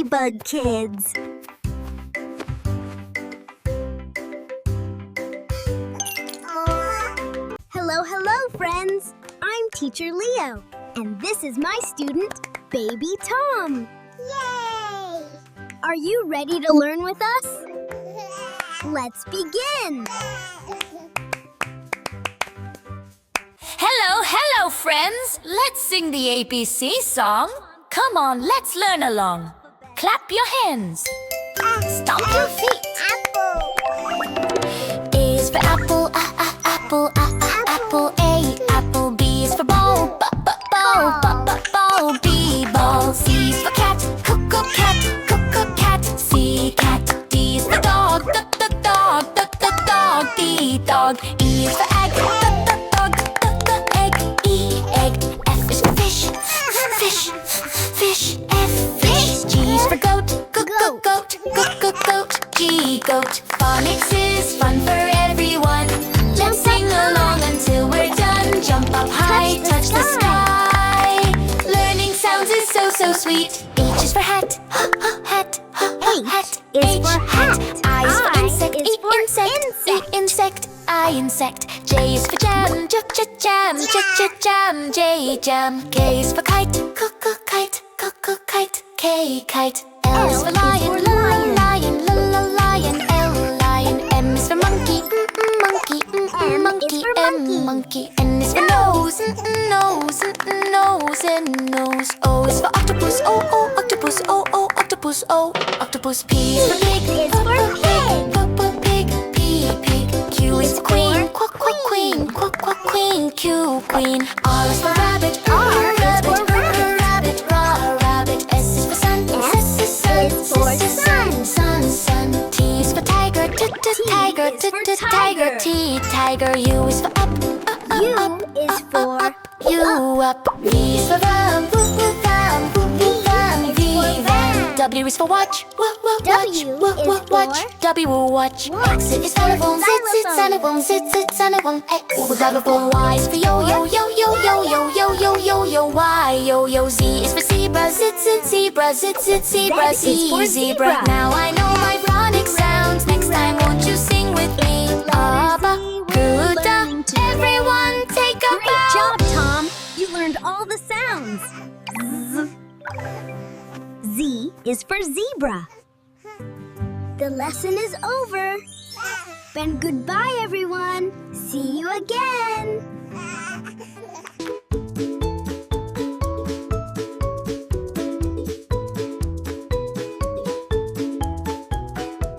Ladybug Kids. Hello, hello, friends. I'm Teacher Leo, and this is my student, Baby Tom. Yay! Are you ready to learn with us? Let's begin. Hello, friends. Let's sing the ABC song. Come on, let's learn along. Clap your hands. Stomp your feet. Apple. A is for apple, apple, apple. A, apple. B is for ball, ball. B, ball. C is for cat, cat. C, cat. D is for dog, dog. D, dog. E is for egg, egg. E, egg. F is for fish, F, fish. G is for goat, goat. G, goat. Phonics is fun for everyone. Let's sing along until we're done. Jump up high, touch the sky. Learning sounds is so sweet. H is for hat, hat. Is for hat. I is for insect, is for insect. I, insect. J is for jam, jam. J, jam. K is for kite, kite. K, kite. L is for lion, lion. L, lion. M is for monkey, monkey. N is for nose, nose. O is for octopus, octopus. P is for pig, pig. Q is for queen, queen. Q, queen. R is for rabbit, rabbit. S is for sun, sun. T is for tiger, tiger. T, tiger. U is for up, U is for U, up. V is for van, van. W is for watch, watch. X is xylophone, xylophone. Xylophone. Y is for yo. Y. Z is for zebra, zebra. Zebra. Now I know my phonics sounds. Next time won't you sing with me? Abba, Buddha, everyone take a Great bow. job, Tom. You learned all the sounds. Z is for zebra. The lesson is over. And goodbye, everyone. See you again.